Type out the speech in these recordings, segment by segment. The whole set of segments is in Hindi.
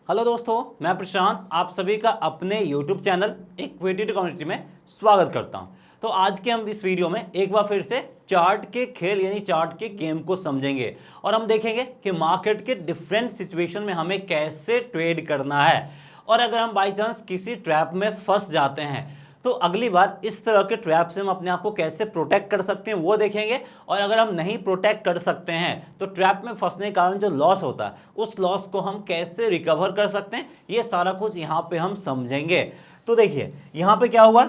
हेलो दोस्तों, मैं प्रशांत आप सभी का अपने YouTube चैनल इक्विटी कम्युनिटी में स्वागत करता हूं। तो आज के हम इस वीडियो में एक बार फिर से चार्ट के खेल यानी चार्ट के गेम को समझेंगे और हम देखेंगे कि मार्केट के डिफरेंट सिचुएशन में हमें कैसे ट्रेड करना है। और अगर हम बाई चांस किसी ट्रैप में फंस जाते हैं तो अगली बार इस तरह के ट्रैप से हम अपने आप को कैसे प्रोटेक्ट कर सकते हैं वो देखेंगे। और अगर हम नहीं प्रोटेक्ट कर सकते हैं तो ट्रैप में फंसने के कारण जो लॉस होता है उस लॉस को हम कैसे रिकवर कर सकते हैं, ये सारा कुछ यहाँ पे हम समझेंगे। तो देखिए यहाँ पे क्या हुआ,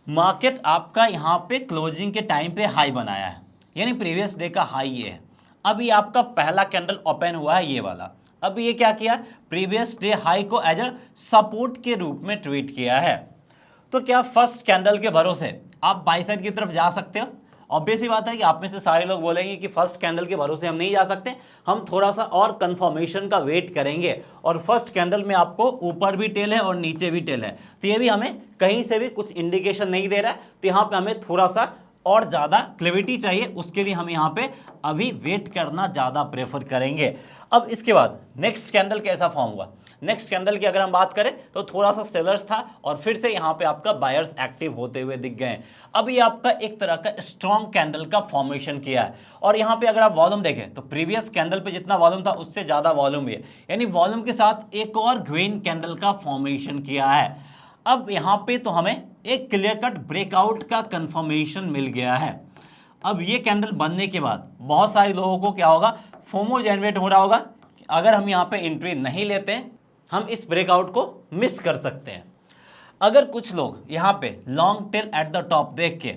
मार्केट आपका यहाँ पे क्लोजिंग के टाइम पे हाई बनाया है, यानी प्रीवियस डे का हाई ये है। अब ये आपका पहला कैंडल ओपन हुआ है ये वाला। अब ये क्या किया, प्रीवियस डे हाई को एज अ सपोर्ट के रूप में ट्रीट किया है। तो क्या फर्स्ट कैंडल के भरोसे आप बाई साइड की तरफ जा सकते हो? ऑब्वियस ही बात है कि आप में से सारे लोग बोलेंगे कि फर्स्ट कैंडल के भरोसे हम नहीं जा सकते, हम थोड़ा सा और कंफर्मेशन का वेट करेंगे। और फर्स्ट कैंडल में आपको ऊपर भी टेल है और नीचे भी टेल है, तो ये भी हमें कहीं से भी कुछ इंडिकेशन नहीं दे रहा है। तो यहाँ पे हमें थोड़ा सा और ज़्यादा क्लैरिटी चाहिए, उसके लिए हम यहाँ पे अभी वेट करना ज़्यादा प्रेफर करेंगे। अब इसके बाद नेक्स्ट कैंडल कैसा फॉर्म हुआ, नेक्स्ट कैंडल की अगर हम बात करें तो थोड़ा सा सेलर्स था और फिर से यहाँ पे आपका बायर्स एक्टिव होते हुए दिख गए। अब ये आपका एक तरह का स्ट्रॉन्ग कैंडल का फॉर्मेशन किया है। और यहाँ पे अगर आप वॉल्यूम देखें तो प्रीवियस कैंडल पे जितना वॉल्यूम था उससे ज़्यादा वॉल्यूम भी है, यानी वॉल्यूम के साथ एक और ग्रीन कैंडल का फॉर्मेशन किया है। अब यहाँ पे तो हमें एक क्लियर कट ब्रेकआउट का कंफर्मेशन मिल गया है। अब ये कैंडल बनने के बाद बहुत सारे लोगों को क्या होगा, फोमो जनरेट हो रहा होगा कि अगर हम यहाँ पे एंट्री नहीं लेते हैं हम इस ब्रेकआउट को मिस कर सकते हैं। अगर कुछ लोग यहाँ पे long tail at the top देख के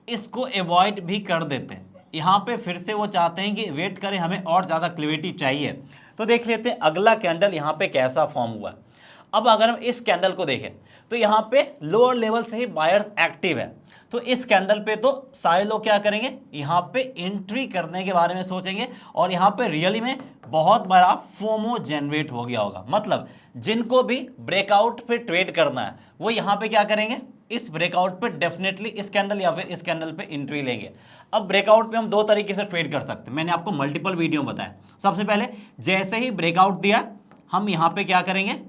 इसको अवॉइड भी कर देते हैं, यहाँ पे फिर से वो चाहते हैं कि वेट करें, हमें और ज़्यादा क्लियरिटी चाहिए। तो देख लेते हैं अगला कैंडल यहाँ पे कैसा फॉर्म हुआ। अब अगर हम इस कैंडल को देखें तो यहाँ पे लोअर लेवल से ही बायर्स एक्टिव है, तो इस कैंडल पे तो सारे लोग क्या करेंगे, यहाँ पे एंट्री करने के बारे में सोचेंगे और यहाँ पे रियली में बहुत बड़ा फोमो जनरेट हो गया होगा। मतलब जिनको भी ब्रेकआउट पे ट्रेड करना है वो यहाँ पे क्या करेंगे, इस ब्रेकआउट पे डेफिनेटली इस कैंडल या फिर इस कैंडल पे एंट्री लेंगे। अब ब्रेकआउट पे हम दो तरीके से ट्रेड कर सकते हैं, मैंने आपको मल्टीपल वीडियो बताया। सबसे पहले जैसे ही ब्रेकआउट दिया हम यहाँ पे क्या करेंगे,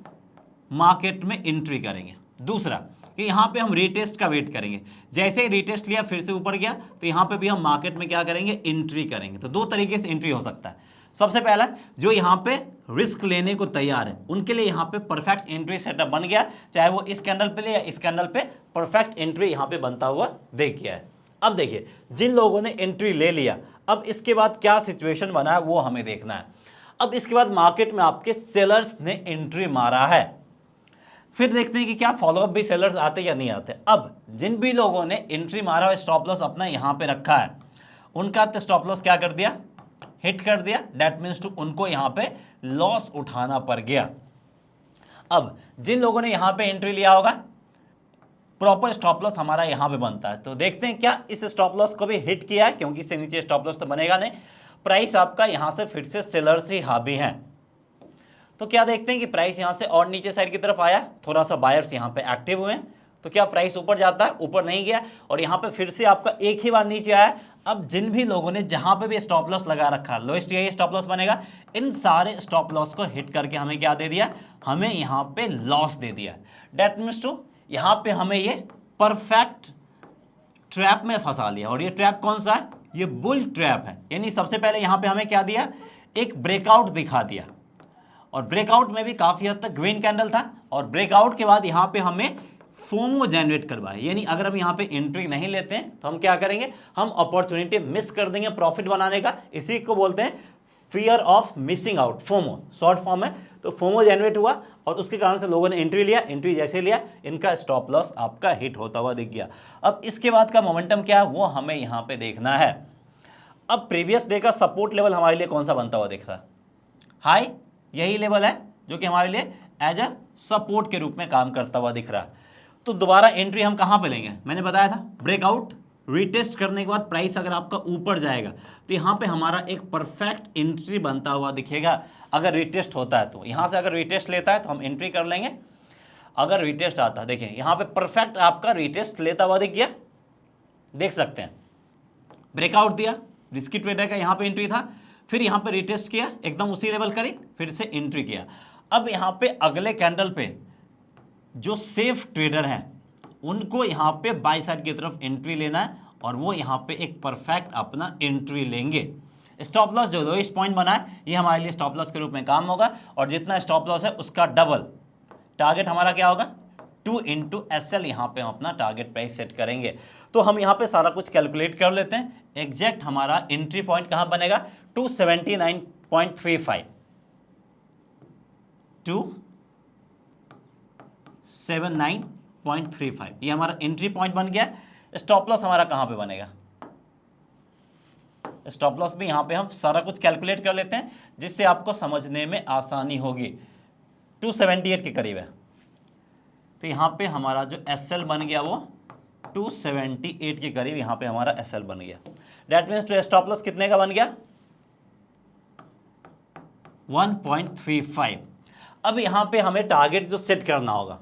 मार्केट में एंट्री करेंगे। दूसरा कि यहाँ पे हम रीटेस्ट का वेट करेंगे, जैसे ही रीटेस्ट लिया फिर से ऊपर गया तो यहाँ पे भी हम मार्केट में क्या करेंगे, एंट्री करेंगे। तो दो तरीके से एंट्री हो सकता है। सबसे पहला जो यहाँ पे रिस्क लेने को तैयार है उनके लिए यहाँ पे परफेक्ट एंट्री सेटअप बन गया, चाहे वो इस कैंडल पे ले या इस कैंडल पे परफेक्ट एंट्री यहाँ पे बनता हुआ देख गया है। अब देखिए जिन लोगों ने एंट्री ले लिया अब इसके बाद क्या सिचुएशन बना है वो हमें देखना है। अब इसके बाद मार्केट में आपके सेलर्स ने एंट्री मारा है, फिर देखते हैं कि क्या फॉलोअप भी सेलर्स आते या नहीं आते। अब जिन भी लोगों ने एंट्री मारा और स्टॉप लॉस अपना यहाँ पे रखा है उनका तो स्टॉप लॉस क्या कर दिया, हिट कर दिया। दैट मीन्स टू उनको यहाँ पे लॉस उठाना पड़ गया। अब जिन लोगों ने यहाँ पे एंट्री लिया होगा प्रॉपर स्टॉप लॉस हमारा यहाँ पे बनता है, तो देखते हैं क्या इस स्टॉप लॉस को भी हिट किया है, क्योंकि इससे नीचे स्टॉप लॉस तो बनेगा नहीं। प्राइस आपका यहाँ से फिर से सेलर्स ही हावी हैं, तो क्या देखते हैं कि प्राइस यहाँ से और नीचे साइड की तरफ आया, थोड़ा सा बायर्स यहाँ पे एक्टिव हुए हैं। तो क्या प्राइस ऊपर जाता है, ऊपर नहीं गया और यहाँ पे फिर से आपका एक ही बार नीचे आया। अब जिन भी लोगों ने जहां पे भी स्टॉप लॉस लगा रखा, लोएस्ट यही स्टॉप लॉस बनेगा, इन सारे स्टॉप लॉस को हिट करके हमें क्या दे दिया, हमें यहाँ पे लॉस दे दिया। डेट मीन्स टू यहाँ पे हमें ये परफेक्ट ट्रैप में फंसा लिया। और ये ट्रैप कौन सा है, ये बुल ट्रैप है। यानी सबसे पहले यहाँ पे हमें क्या दिया, एक ब्रेकआउट दिखा दिया और ब्रेकआउट में भी काफी हद तक ग्रीन कैंडल था और ब्रेकआउट के बाद यहाँ पे हमें फोमो जनरेट करवाए। यानी अगर हम यहाँ पे एंट्री नहीं लेते हैं तो हम क्या करेंगे, हम अपॉर्चुनिटी मिस कर देंगे प्रॉफिट बनाने का। इसी को बोलते हैं fear of missing out, FOMO short form है। तो फोमो जनरेट हुआ और उसके कारण से लोगों ने एंट्री लिया, एंट्री जैसे लिया इनका स्टॉप लॉस आपका हिट होता हुआ दिख गया। अब इसके बाद का मोमेंटम क्या है वो हमें यहाँ पे देखना है। अब प्रीवियस डे का सपोर्ट लेवल हमारे लिए कौन सा बनता हुआ दिख रहा है, हाई, यही लेवल है जो कि हमारे लिए एज अ सपोर्ट के रूप में काम करता हुआ दिख रहा है। तो दोबारा एंट्री हम कहां पे लेंगे, मैंने बताया था ब्रेकआउट रीटेस्ट करने के बाद प्राइस अगर आपका ऊपर जाएगा तो यहां पे हमारा एक परफेक्ट एंट्री बनता हुआ दिखेगा। अगर रीटेस्ट होता है तो यहां से अगर रीटेस्ट लेता है तो हम एंट्री कर लेंगे। अगर रीटेस्ट आता है, देखिए यहां पे परफेक्ट आपका रीटेस्ट लेता हुआ दिख गया, देख सकते हैं ब्रेकआउट दिया, रिस्की ट्रेडर का यहां पे एंट्री था, फिर यहाँ पे रिटेस्ट किया, एकदम उसी लेवल करी, फिर से एंट्री किया। अब यहाँ पे अगले कैंडल पे जो सेफ ट्रेडर हैं उनको यहाँ पे बाय साइड की तरफ एंट्री लेना है और वो यहाँ पे एक परफेक्ट अपना एंट्री लेंगे। स्टॉप लॉस जो लोएस्ट पॉइंट बना है ये हमारे लिए स्टॉप लॉस के रूप में काम होगा, और जितना स्टॉप लॉस है उसका डबल टारगेट हमारा क्या होगा, 2 इंटू SL यहाँ पे हम अपना टारगेट प्राइस सेट करेंगे। तो हम यहाँ पे सारा कुछ कैलकुलेट कर लेते हैं। एग्जैक्ट हमारा एंट्री पॉइंट कहाँ बनेगा, 279.35, 279.35 ये हमारा एंट्री पॉइंट बन गया। स्टॉप लॉस हमारा कहाँ पे बनेगा, स्टॉप लॉस भी यहाँ पे हम सारा कुछ कैलकुलेट कर लेते हैं जिससे आपको समझने में आसानी होगी। 278 के करीब है, तो यहाँ पे हमारा जो SL बन गया वो 278 के करीब यहाँ पे हमारा SL बन गया। That means to stop loss कितने का बन गया, 1.35। अब यहाँ पे हमें टारगेट जो सेट करना होगा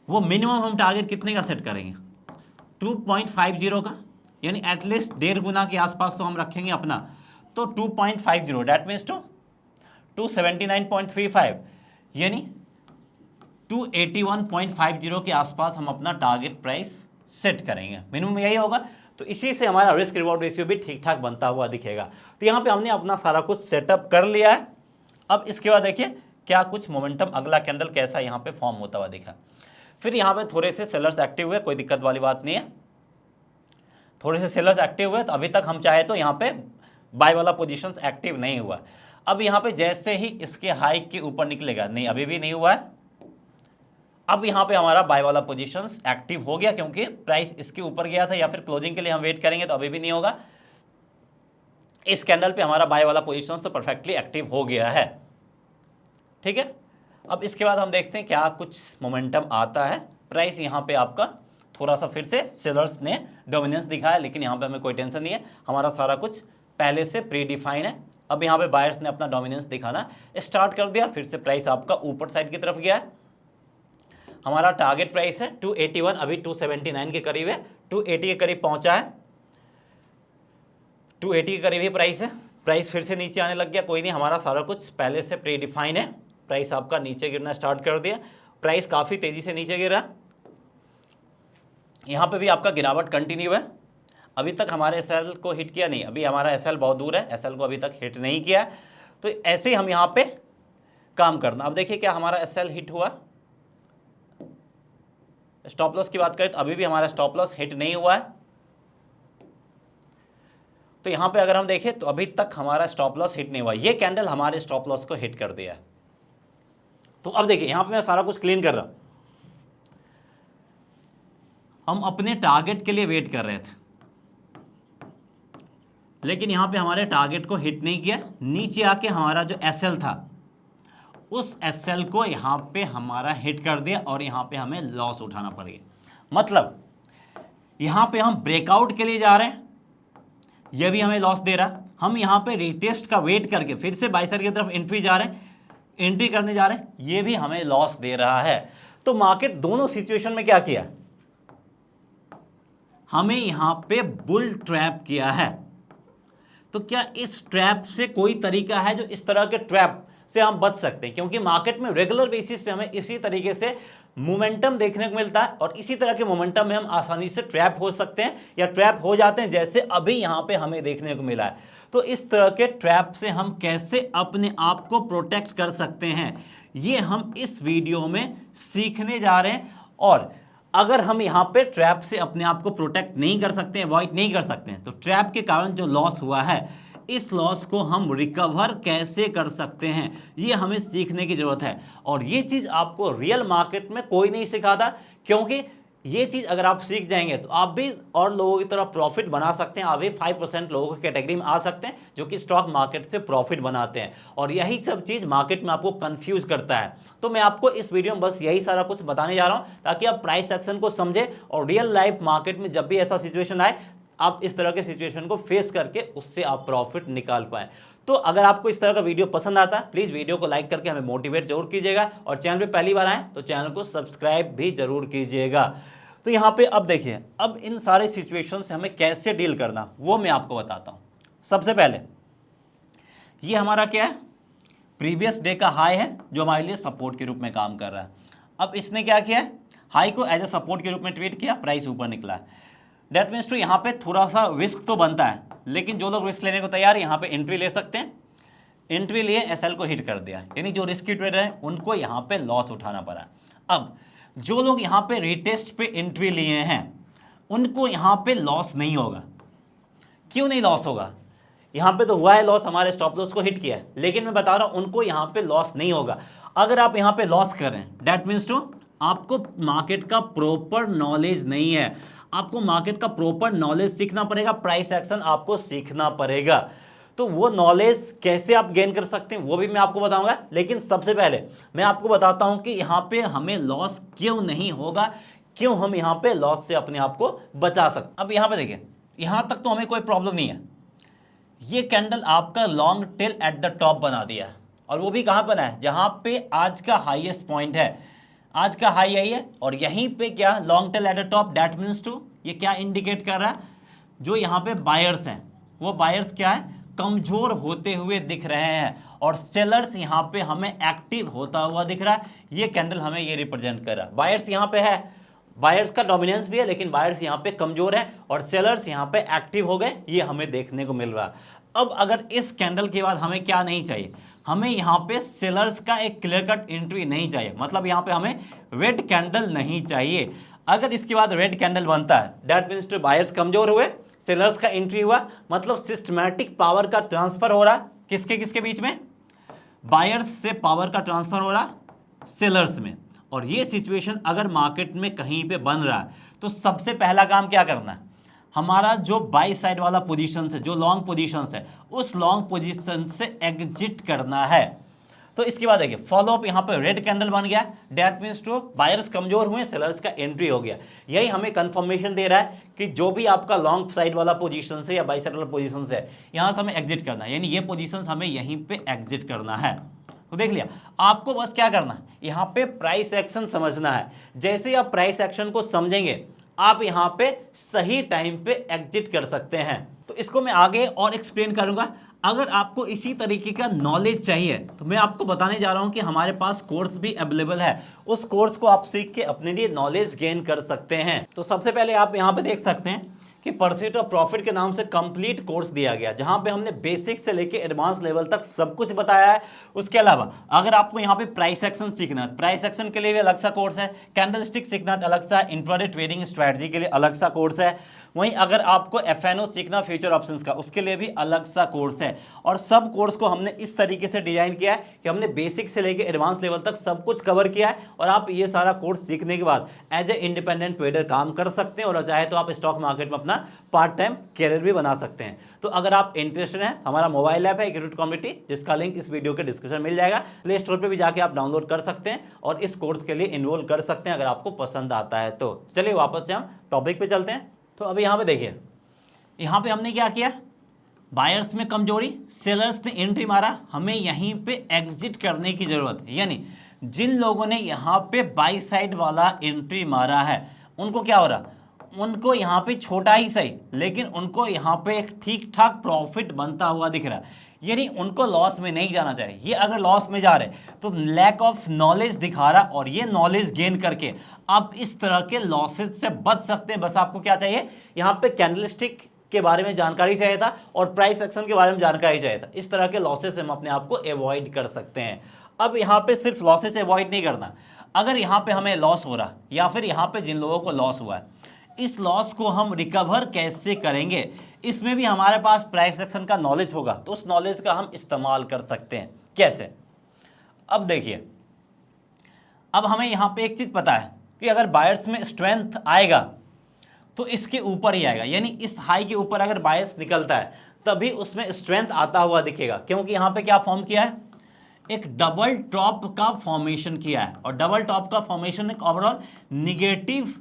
वो मिनिमम हम टारगेट कितने का सेट करेंगे, 2.50 का, यानी एटलीस्ट 1.5 गुना के आसपास तो हम रखेंगे अपना। तो 2.50 दैट मीन्स टू 279.35 यानी 281.50 के आसपास हम अपना टारगेट प्राइस सेट करेंगे, मिनिमम यही होगा। तो इसी से हमारा रिस्क रिवॉर्ड रेशियो भी ठीक ठाक बनता हुआ दिखेगा। तो यहाँ पे हमने अपना सारा कुछ सेटअप कर लिया है। अब इसके बाद देखिए क्या कुछ मोमेंटम अगला कैंडल कैसा यहाँ पे फॉर्म होता हुआ दिखा। फिर यहाँ पे थोड़े से सेलर्स एक्टिव हुए, कोई दिक्कत वाली बात नहीं है, थोड़े से सेलर्स एक्टिव हुए। तो अभी तक हम चाहे तो यहाँ पे बाय वाला पोजीशंस एक्टिव नहीं हुआ। अब यहाँ पे जैसे ही इसके हाई के ऊपर निकलेगा, नहीं अभी भी नहीं हुआ है, अब यहाँ पे हमारा बाय वाला पोजीशंस एक्टिव हो गया क्योंकि प्राइस इसके ऊपर गया था, या फिर क्लोजिंग के लिए हम वेट करेंगे तो अभी भी नहीं होगा। इस कैंडल पे हमारा बाय वाला पोजीशंस तो परफेक्टली एक्टिव हो गया है, ठीक है। अब इसके बाद हम देखते हैं क्या कुछ मोमेंटम आता है। प्राइस यहाँ पे आपका थोड़ा सा फिर से सेलर्स ने डोमिनेंस दिखाया, लेकिन यहाँ पे हमें कोई टेंशन नहीं है, हमारा सारा कुछ पहले से प्री डिफाइन है। अब यहाँ पे बायर्स ने अपना डोमिनेंस दिखाना स्टार्ट कर दिया, फिर से प्राइस आपका ऊपर साइड की तरफ गया है। हमारा टारगेट प्राइस है 281, अभी 279 के करीब है, 280 के करीब पहुंचा है, 280 के करीब ही प्राइस है। प्राइस फिर से नीचे आने लग गया, कोई नहीं, हमारा सारा कुछ पहले से प्री डिफाइन है। प्राइस आपका नीचे गिरना स्टार्ट कर दिया, प्राइस काफ़ी तेज़ी से नीचे गिरा, यहाँ पे भी आपका गिरावट कंटिन्यू है। अभी तक हमारे SL को हिट किया नहीं, अभी हमारा SL बहुत दूर है, SL को अभी तक हिट नहीं किया। तो ऐसे ही हम यहाँ पे काम करना। अब देखिए क्या हमारा SL हिट हुआ। स्टॉप लॉस की बात करें तो अभी भी हमारा स्टॉप लॉस हिट नहीं हुआ है। तो यहाँ पे अगर हम देखें तो अभी तक हमारा स्टॉप लॉस हिट नहीं हुआ, ये कैंडल हमारे स्टॉप लॉस को हिट कर दिया है। तो अब देखिए यहाँ पे मैं सारा कुछ क्लीन कर रहा हूं, हम अपने टारगेट के लिए वेट कर रहे थे, लेकिन यहाँ पे हमारे टारगेट को हिट नहीं किया। नीचे आके हमारा जो SL था उस SL को यहाँ पे हमारा हिट कर दिया और यहाँ पे हमें लॉस उठाना पड़ गया। मतलब यहाँ पे हम ब्रेकआउट के लिए जा रहे हैं, यह भी हमें लॉस दे रहा। हम यहाँ पे रिटेस्ट का वेट करके फिर से बाय साइड की तरफ एंट्री करने जा रहे हैं, ये भी हमें लॉस दे रहा है। तो मार्केट दोनों सिचुएशन में क्या किया, हमें यहाँ पे बुल ट्रैप किया है। तो क्या इस ट्रैप से कोई तरीका है जो इस तरह के ट्रैप से हम बच सकते हैं, क्योंकि मार्केट में रेगुलर बेसिस पे हमें इसी तरीके से मोमेंटम देखने को मिलता है और इसी तरह के मोमेंटम में हम आसानी से ट्रैप हो सकते हैं या ट्रैप हो जाते हैं, जैसे अभी यहाँ पे हमें देखने को मिला है। तो इस तरह के ट्रैप से हम कैसे अपने आप को प्रोटेक्ट कर सकते हैं, ये हम इस वीडियो में सीखने जा रहे हैं। और अगर हम यहाँ पे ट्रैप से अपने आप को प्रोटेक्ट नहीं कर सकते हैं, अवॉइड नहीं कर सकते हैं, तो ट्रैप के कारण जो लॉस हुआ है इस लॉस को हम रिकवर कैसे कर सकते हैं, ये हमें सीखने की जरूरत है। और ये चीज़ आपको रियल मार्केट में कोई नहीं सिखाता, क्योंकि ये चीज़ अगर आप सीख जाएंगे तो आप भी और लोगों की तरह प्रॉफिट बना सकते हैं। आप भी 5% लोगों की कैटेगरी में आ सकते हैं जो कि स्टॉक मार्केट से प्रॉफिट बनाते हैं, और यही सब चीज़ मार्केट में आपको कंफ्यूज करता है। तो मैं आपको इस वीडियो में बस यही सारा कुछ बताने जा रहा हूँ ताकि आप प्राइस एक्शन को समझें और रियल लाइफ मार्केट में जब भी ऐसा सिचुएशन आए आप इस तरह के सिचुएशन को फेस करके उससे आप प्रॉफिट निकाल पाएं। तो अगर आपको इस तरह का वीडियो पसंद आता है प्लीज़ वीडियो को लाइक करके हमें मोटिवेट जरूर कीजिएगा, और चैनल पे पहली बार आए तो चैनल को सब्सक्राइब भी जरूर कीजिएगा। तो यहाँ पे अब देखिए, अब इन सारे सिचुएशन से हमें कैसे डील करना वो मैं आपको बताता हूँ। सबसे पहले ये हमारा क्या है, प्रीवियस डे का हाई है जो हमारे लिए सपोर्ट के रूप में काम कर रहा है। अब इसने क्या किया है, हाई को एज ए सपोर्ट के रूप में ट्रीट किया, प्राइस ऊपर निकला है। डेट मीन्स टू यहाँ पे थोड़ा सा रिस्क तो बनता है, लेकिन जो लोग रिस्क लेने को तैयार है यहाँ पे एंट्री ले सकते हैं। एंट्री लिए एसएल को हिट कर दिया, यानी जो रिस्की ट्रेडर है उनको यहाँ पे लॉस उठाना पड़ा। अब जो लोग यहाँ पे रिटेस्ट पे एंट्री लिए हैं उनको यहाँ पे लॉस नहीं होगा। क्यों नहीं लॉस होगा, यहाँ पे तो हुआ है लॉस, हमारे स्टॉप लॉस को हिट किया है, लेकिन मैं बता रहा हूं उनको यहाँ पे लॉस नहीं होगा। अगर आप यहाँ पे लॉस कर रहे हैं दैट मीन्स टू आपको मार्केट का प्रॉपर नॉलेज नहीं है। आपको मार्केट का प्रॉपर नॉलेज सीखना पड़ेगा, प्राइस एक्शन आपको सीखना पड़ेगा। तो वो नॉलेज कैसे आप गेन कर सकते हैं वो भी मैं आपको बताऊंगा, लेकिन सबसे पहले मैं आपको बताता हूं कि यहाँ पे हमें लॉस क्यों नहीं होगा, क्यों हम यहाँ पे लॉस से अपने आप को बचा सकते। अब यहाँ पे देखिए, यहाँ तक तो हमें कोई प्रॉब्लम नहीं है। ये कैंडल आपका long tail at the top बना दिया है, और वो भी कहाँ बना है, जहाँ पे आज का हाईएस्ट पॉइंट है। आज का हाई यही है और यहीं पे क्या long tail at the top, that means to ये क्या इंडिकेट कर रहा है, जो यहाँ पे बायर्स हैं वो बायर्स क्या है, कमजोर होते हुए दिख रहे हैं, और सेलर्स यहाँ पे हमें एक्टिव होता हुआ दिख रहा है। ये कैंडल हमें ये रिप्रेजेंट कर रहा है, बायर्स यहाँ पे है, बायर्स का डोमिनेंस भी है, लेकिन बायर्स यहाँ पे कमजोर है और सेलर्स यहाँ पे एक्टिव हो गए, ये हमें देखने को मिल रहा है। अब अगर इस कैंडल के बाद हमें क्या नहीं चाहिए, हमें यहाँ पे सेलर्स का एक क्लियर कट एंट्री नहीं चाहिए, मतलब यहाँ पे हमें रेड कैंडल नहीं चाहिए। अगर इसके बाद रेड कैंडल बनता है दैट मीन्स टू बायर्स कमजोर हुए, सेलर्स का एंट्री हुआ, मतलब सिस्टमैटिक पावर का ट्रांसफर हो रहा, किसके किसके बीच में, बायर्स से पावर का ट्रांसफर हो रहा सेलर्स में। और ये सिचुएशन अगर मार्केट में कहीं पे बन रहा है तो सबसे पहला काम क्या करना है, हमारा जो बाई साइड वाला पोजीशन है, जो लॉन्ग पोजीशन है, उस लॉन्ग पोजीशन से एग्जिट करना है। तो इसके बाद देखिए फॉलो अप, यहाँ पे रेड कैंडल बन गया, दैट मीन्स टू बायर्स कमजोर हुए, सेलर्स का एंट्री हो गया। यही हमें कंफर्मेशन दे रहा है कि जो भी आपका लॉन्ग साइड वाला पोजीशन है या बाई साइड वाला पोजीशन है, यहाँ से हमें एग्जिट करना है, यानी ये पोजीशन हमें यहीं पे एग्जिट करना है। तो देख लिया, आपको बस क्या करना है, यहाँ पे प्राइस एक्शन समझना है। जैसे ही आप प्राइस एक्शन को समझेंगे आप यहाँ पे सही टाइम पे एग्जिट कर सकते हैं। तो इसको मैं आगे और एक्सप्लेन करूंगा। अगर आपको इसी तरीके का नॉलेज चाहिए तो मैं आपको बताने जा रहा हूं कि हमारे पास कोर्स भी अवेलेबल है, उस कोर्स को आप सीख के अपने लिए नॉलेज गेन कर सकते हैं। तो सबसे पहले आप यहाँ पे देख सकते हैं कि परस्यूट ऑफ प्रॉफिट के नाम से कंप्लीट कोर्स दिया गया, जहां पे हमने बेसिक से लेके एडवांस लेवल तक सब कुछ बताया है। उसके अलावा अगर आपको यहाँ पे प्राइस एक्शन सीखना है, प्राइस एक्शन के लिए भी अलग सा कोर्स है, कैंडलस्टिक सीखना है अलग सा, इंट्राडे ट्रेडिंग स्ट्रैटेजी के लिए अलग सा कोर्स है, वहीं अगर आपको एफएनओ सीखना फ्यूचर ऑप्शंस का, उसके लिए भी अलग सा कोर्स है। और सब कोर्स को हमने इस तरीके से डिजाइन किया है कि हमने बेसिक से लेकर एडवांस लेवल तक सब कुछ कवर किया है, और आप ये सारा कोर्स सीखने के बाद एज ए इंडिपेंडेंट ट्रेडर काम कर सकते हैं, और चाहे तो आप स्टॉक मार्केट में अपना पार्ट टाइम कैरियर भी बना सकते हैं। तो अगर आप इंटरेस्टेड हैं, हमारा मोबाइल ऐप है इक्विटी कम्युनिटी, जिसका लिंक इस वीडियो के डिस्क्रिप्शन में मिल जाएगा, प्ले स्टोर पे भी जाके आप डाउनलोड कर सकते हैं और इस कोर्स के लिए इनरोल कर सकते हैं अगर आपको पसंद आता है तो। चलिए वापस से हम टॉपिक पे चलते हैं। तो अभी यहाँ पे देखिए, यहाँ पे हमने क्या किया, बायर्स में कमजोरी, सेलर्स ने एंट्री मारा, हमें यहीं पे एग्जिट करने की जरूरत है। यानी जिन लोगों ने यहाँ पे बाई साइड वाला एंट्री मारा है उनको क्या हो रहा, उनको यहाँ पे छोटा ही सही, लेकिन उनको यहाँ पे एक ठीक ठाक प्रॉफिट बनता हुआ दिख रहा है, यानी उनको लॉस में नहीं जाना चाहिए। ये अगर लॉस में जा रहे तो लैक ऑफ नॉलेज दिखा रहा, और ये नॉलेज गेन करके आप इस तरह के लॉसेज से बच सकते हैं। बस आपको क्या चाहिए, यहाँ पे कैंडलस्टिक के बारे में जानकारी चाहिए था और प्राइस एक्शन के बारे में जानकारी चाहिए था। इस तरह के लॉसेस हम अपने आप को अवॉइड कर सकते हैं। अब यहाँ पे सिर्फ लॉसेस अवॉइड नहीं करना, अगर यहाँ पे हमें लॉस हो रहा या फिर यहाँ पे जिन लोगों को लॉस हुआ है, इस लॉस को हम रिकवर कैसे करेंगे, इसमें भी हमारे पास प्राइस एक्शन का नॉलेज होगा, तो उस नॉलेज का हम इस्तेमाल कर सकते हैं। कैसे, अब देखिए, अब हमें यहाँ पे एक चीज पता है कि अगर बायर्स में स्ट्रेंथ आएगा तो इसके ऊपर ही आएगा, यानी इस हाई के ऊपर अगर बायर्स निकलता है तभी उसमें स्ट्रेंथ आता हुआ दिखेगा, क्योंकि यहाँ पे क्या फॉर्म किया है, एक डबल टॉप का फॉर्मेशन किया है, और डबल टॉप का फॉर्मेशन एक ओवरऑल निगेटिव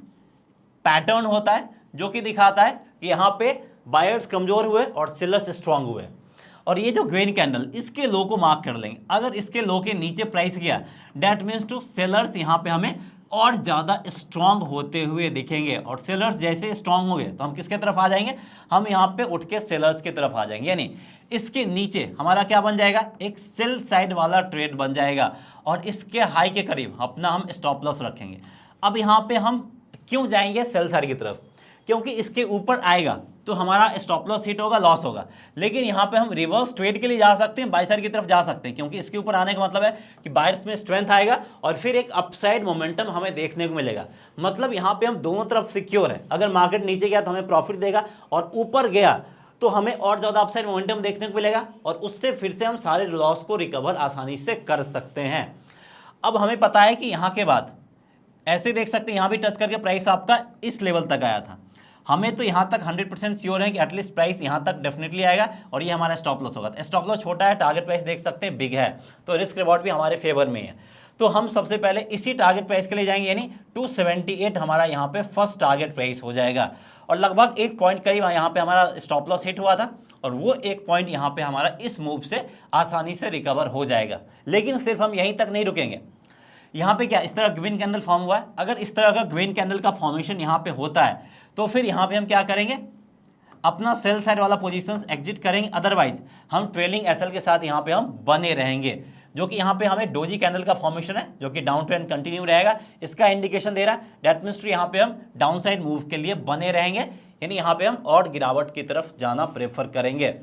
पैटर्न होता है जो कि दिखाता है कि यहाँ पे बायर्स कमजोर हुए और सेलर्स स्ट्रांग हुए। और ये जो ग्रीन कैंडल, इसके लो को मार्क कर लेंगे, अगर इसके लो के नीचे प्राइस गया दैट मीन्स टू सेलर्स यहाँ पे हमें और ज़्यादा स्ट्रांग होते हुए दिखेंगे। और सेलर्स जैसे स्ट्रांग हो गए तो हम किसके तरफ आ जाएंगे, हम यहाँ पे उठ के सेलर्स की तरफ आ जाएंगे, यानी इसके नीचे हमारा क्या बन जाएगा, एक सेल साइड वाला ट्रेड बन जाएगा और इसके हाई के करीब अपना हम स्टॉप लॉस रखेंगे। अब यहाँ पे हम क्यों जाएंगे सेल साइड की तरफ, क्योंकि इसके ऊपर आएगा तो हमारा स्टॉप लॉस हिट होगा, लॉस होगा। लेकिन यहाँ पे हम रिवर्स ट्रेड के लिए जा सकते हैं, बाय साइड की तरफ जा सकते हैं, क्योंकि इसके ऊपर आने का मतलब है कि बायर्स में स्ट्रेंथ आएगा और फिर एक अपसाइड मोमेंटम हमें देखने को मिलेगा। मतलब यहाँ पे हम दोनों तरफ सिक्योर है। अगर मार्केट नीचे गया तो हमें प्रॉफिट देगा और ऊपर गया तो हमें और ज़्यादा अपसाइड मोमेंटम देखने को मिलेगा और उससे फिर से हम सारे लॉस को रिकवर आसानी से कर सकते हैं। अब हमें पता है कि यहाँ के बाद ऐसे देख सकते हैं, यहाँ भी टच करके प्राइस आपका इस लेवल तक आया था। हमें तो यहाँ तक 100% श्योर है कि एटलीस्ट प्राइस यहाँ तक डेफिनेटली आएगा और ये हमारा स्टॉप लॉस होगा। स्टॉप लॉस छोटा है, टारगेट प्राइस देख सकते हैं बिग है, तो रिस्क रिवॉर्ड भी हमारे फेवर में है। तो हम सबसे पहले इसी टारगेट प्राइस के लिए जाएंगे, यानी 278 हमारा यहाँ पे फर्स्ट टारगेट प्राइस हो जाएगा और लगभग 1 पॉइंट करीब यहाँ पे हमारा स्टॉप लॉस हिट हुआ था और वो 1 पॉइंट यहाँ पे हमारा इस मूव से आसानी से रिकवर हो जाएगा। लेकिन सिर्फ हम यहीं तक नहीं रुकेंगे। यहाँ पे क्या इस तरह ग्रीन कैंडल फॉर्म हुआ है, अगर इस तरह का ग्रीन कैंडल का फॉर्मेशन यहाँ पे होता है तो फिर यहाँ पे हम क्या करेंगे, अपना सेल साइड वाला पोजीशंस एग्जिट करेंगे। अदरवाइज हम ट्रेलिंग एसएल के साथ यहाँ पे हम बने रहेंगे, जो कि यहाँ पे हमें डोजी कैंडल का फॉर्मेशन है जो कि डाउन ट्रेंड कंटिन्यू रहेगा, इसका इंडिकेशन दे रहा है। दैट मीन्स यहाँ पे हम डाउन साइड मूव के लिए बने रहेंगे, यानी यहाँ पे हम और गिरावट की तरफ जाना प्रेफर करेंगे।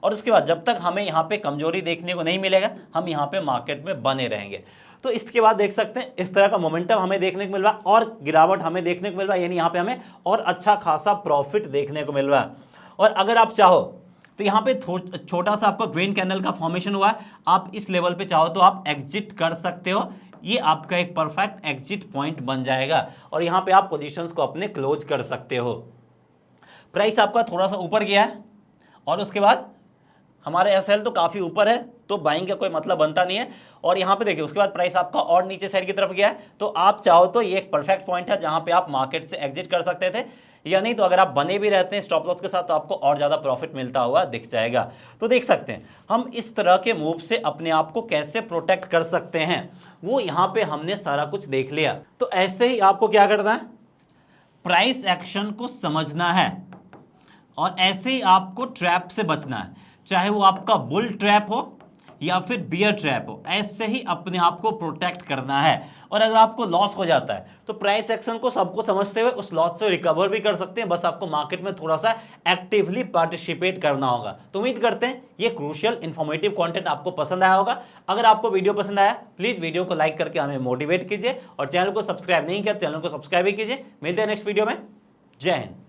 और उसके बाद जब तक हमें यहाँ पे कमजोरी देखने को नहीं मिलेगा हम यहाँ पे मार्केट में बने रहेंगे। तो इसके बाद देख सकते हैं इस तरह का मोमेंटम हमें देखने को मिल रहा है और गिरावट हमें देखने को मिल रहा है, यानी यहाँ पे हमें और अच्छा खासा प्रॉफिट देखने को मिल रहा है। और अगर आप चाहो तो यहाँ पे छोटा सा आपका ग्रीन कैंडल का फॉर्मेशन हुआ है, आप इस लेवल पे चाहो तो आप एग्जिट कर सकते हो, ये आपका एक परफेक्ट एग्जिट पॉइंट बन जाएगा और यहाँ पे आप पोजीशंस को अपने क्लोज कर सकते हो। प्राइस आपका थोड़ा सा ऊपर गया है और उसके बाद हमारे एसएल तो काफ़ी ऊपर है तो बाइंग का कोई मतलब बनता नहीं है। और यहाँ पे देखिए उसके बाद प्राइस आपका और नीचे साइड की तरफ गया है, तो आप चाहो तो ये एक परफेक्ट पॉइंट है जहाँ पे आप मार्केट से एग्जिट कर सकते थे, या नहीं तो अगर आप बने भी रहते हैं स्टॉप लॉस के साथ तो आपको और ज़्यादा प्रॉफिट मिलता हुआ दिख जाएगा। तो देख सकते हैं हम इस तरह के मूव से अपने आप को कैसे प्रोटेक्ट कर सकते हैं, वो यहाँ पे हमने सारा कुछ देख लिया। तो ऐसे ही आपको क्या करना है, प्राइस एक्शन को समझना है और ऐसे ही आपको ट्रैप से बचना है, चाहे वो आपका बुल ट्रैप हो या फिर बियर ट्रैप हो, ऐसे ही अपने आप को प्रोटेक्ट करना है। और अगर आपको लॉस हो जाता है तो प्राइस एक्शन को सबको समझते हुए उस लॉस से रिकवर भी कर सकते हैं, बस आपको मार्केट में थोड़ा सा एक्टिवली पार्टिसिपेट करना होगा। तो उम्मीद करते हैं ये क्रूशियल इन्फॉर्मेटिव कंटेंट आपको पसंद आया होगा। अगर आपको वीडियो पसंद आया प्लीज वीडियो को लाइक करके हमें मोटिवेट कीजिए और चैनल को सब्सक्राइब नहीं किया चैनल को सब्सक्राइब भी कीजिए। मिलते हैं नेक्स्ट वीडियो में। जय हिंद।